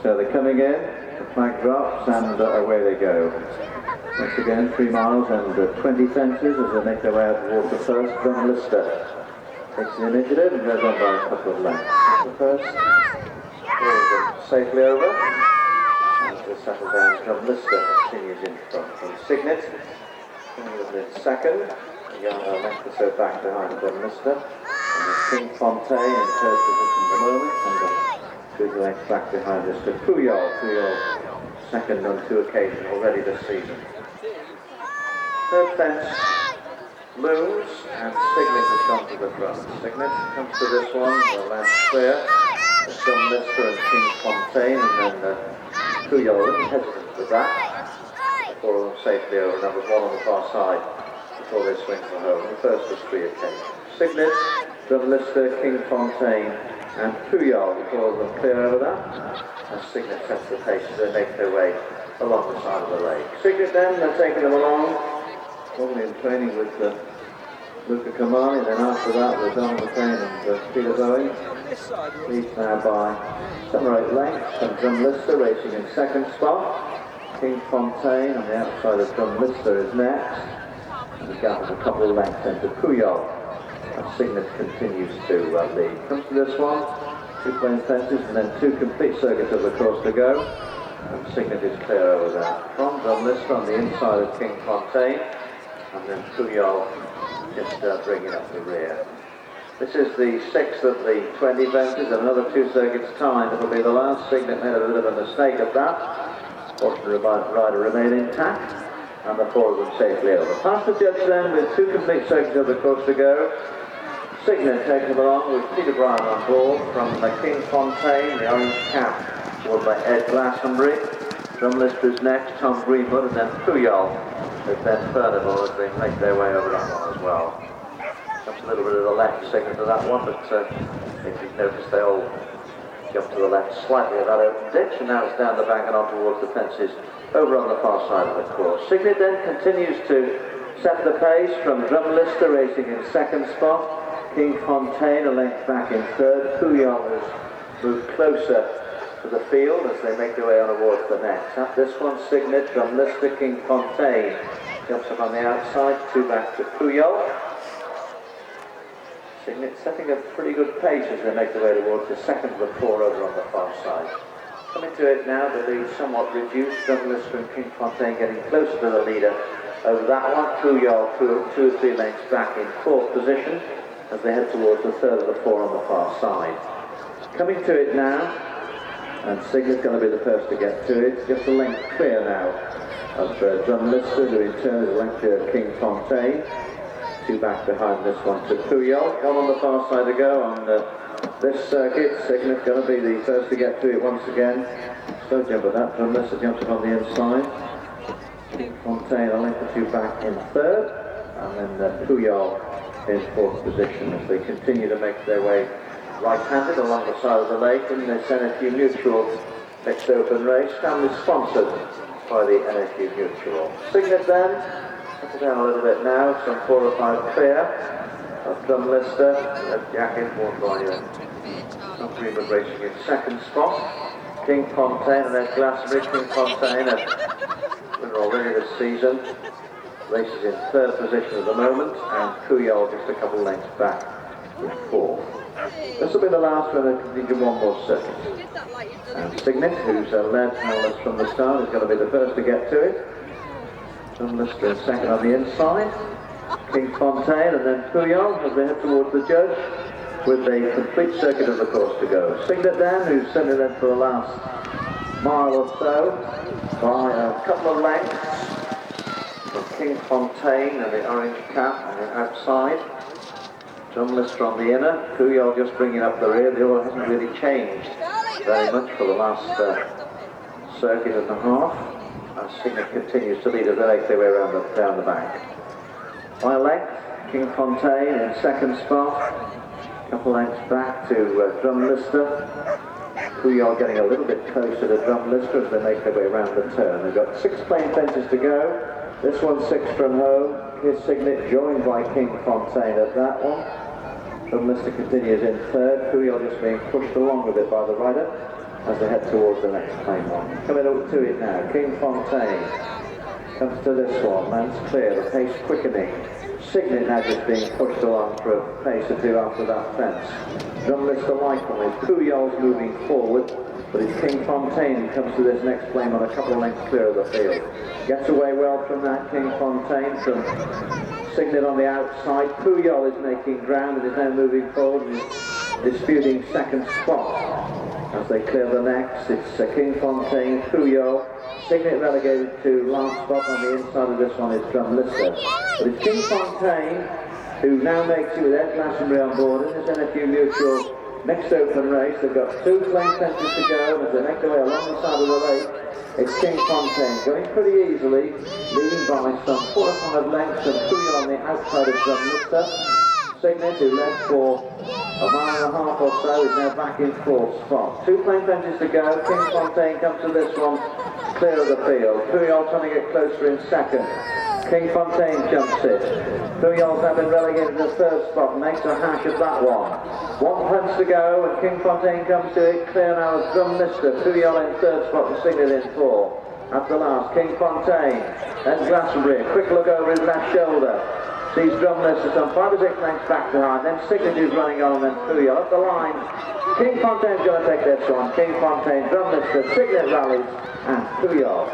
So they're coming in, the flag drops, and away they go. Once again, 3 miles and 20 fences as they make their way out towards the first. John Lister takes the initiative and goes on by a couple of lengths. The first pulls them safely over, and to settle down, John Lister continues in front. From Signet, coming in second, a length or so back behind John Lister. And King Fontaine in third position at the moment, and 2 lengths back behind Mr. Puyol, second on 2 occasions already this season. Third fence looms, and Signet has gone to the front. Signet comes to this one, the last clear. There's John Lister and King Fontaine, and then Puyol, a little hesitant with that. Before them safely over, and that was one on the far side before they swing for home. The first was 3 occasions. Signet, John Lister, King Fontaine, and Puyol before them clear over that. As Signet sets the pace as they make their way along the side of the lake. Signet then, they're taking them along, probably in training with Luca Kamani, then after that with Donald McLean and Peter Bowen. Leads now by 7 or 8 lengths, and John Lister racing in second spot. King Fontaine on the outside of John Lister is next, and the gap is a couple of lengths into Puyol. And Signet continues to lead. Comes to this one, 2 plain fences and then 2 complete circuits of the course to go. And Signet is clear over that. From John Lister on the inside of King Fontaine, and then Puyol just bringing up the rear. This is the 6th of the 20 fences, and another 2 circuits time. It'll be the last. Signet made a bit of a mistake at that. Fortunately, the rider remained intact, and the 4 of them safely over. Past the judge then with 2 complete circuits of the course to go. Signet takes them along with Peter Bryan on board from the King Fontaine, the orange cap, followed by Ed Glastonbury. John Lister is next, Tom Greenwood, and then Puyol, with Ben Furnival as they make their way over that one as well. Comes a little bit of the left Signet to that one, but if you've noticed, they all jump to the left slightly of that open ditch, and now it's down the bank and on towards the fences over on the far side of the course. Signet then continues to set the pace from John Lister racing in second spot. King Fontaine a length back in third. Puyol has moved closer to the field as they make their way on towards the next. At this one, Signet, John Lister, King Fontaine jumps up on the outside, 2 back to Puyol. Signet setting a pretty good pace as they make their way towards the second of the 4 over on the far side. Coming to it now, the lead somewhat reduced. John Lister and King Fontaine getting closer to the leader over that one. Puyol 2 or 3 lengths back in 4th position as they head towards the 3rd of the 4 on the far side. Coming to it now, and Signet's going to be the first to get to it. Just a length clear now of John Lister, who in turn is a length clear of King Fontaine. 2 back behind this one to Puyol. 1 on the far side to go on this circuit. Signet's going to be the first to get to it once again. So jump at that. John Lister jumps up on the inside. King Fontaine a length or 2 back in 3rd, and then Puyol in 4th position as they continue to make their way right-handed along the side of the lake in the NFU Mutual mixed open race, family sponsored by the NFU Mutual. Signet then, settle down a little bit now, some 4 or 5 clear of John Lister, a jacket worn by Tom Greenwood racing in second spot. King Fontaine and then Glastonbury. King Fontaine winner already this season. Races in 3rd position at the moment, and Puyol just a couple lengths back in 4th. This will be the last one, and continue 1 more circuit. And Signet, who's led more or less from the start, is going to be the first to get to it. John Lister in second on the inside. King Fontaine and then Puyol as they head towards the judge with a complete circuit of the course to go. Signet then, who's certainly led for the last mile or so by a couple of lengths. King Fontaine and the orange cap on the outside. John Lister on the inner. Puyol just bringing up the rear. The order hasn't really changed very much for the last circuit and a half. And Signet continues to lead as they make their way around down the bank. By length, King Fontaine in second spot. A couple lengths back to John Lister. Puyol getting a little bit closer to John Lister as they make their way around the turn. They've got 6 plain fences to go. This one's 6 from home. Here's Signet joined by King Fontaine at that one. John Lister continues in 3rd. Puyol just being pushed along a bit by the rider. as they head towards the next claim one. Coming up to it now, King Fontaine comes to this one, man's clear, the pace quickening. Signet now just being pushed along for a pace or two after that fence. Drum lister likewise, Puyol's moving forward, but it's King Fontaine who comes to this next claim on a couple of lengths clear of the field. Gets away well from that, King Fontaine, from Signet on the outside. Puyol is making ground and is now moving forward and is disputing second spot. As they clear the next, it's King Fontaine, Puyol. Signet relegated to last spot. On the inside of this one is Drum Lister. But it's King Fontaine who now makes it with Ed Glastonbury on board in this NFU Mutual mixed open race. They've got 2 claim fences to go, and as they make their way along the side of the lake, it's King Fontaine going pretty easily, leading by some 4 or 5 lengths, and Puyol on the outside of Drum Lister. Signet, who led for a mile and a half or so, is now back in 4th spot. 2 claim fences to go. King Fontaine comes to this one, clear of the field. Puyol trying to get closer in second. King Fontaine jumps it. Puyol's now been relegated to 3rd spot and makes a hash of that one. 1 fence to go, and King Fontaine comes to it. Clear now as Drum Lister. Puyol in 3rd spot and Signet in 4. At the last, King Fontaine. Then Glastonbury. Quick look over his left shoulder. Sees Drum Lister some 5 or 6 lengths back behind. Then Signet is running on, and then Puyol up the line. King Fontaine's going to take this one. King Fontaine, Drum Lister, Signet rallies, and Puyol.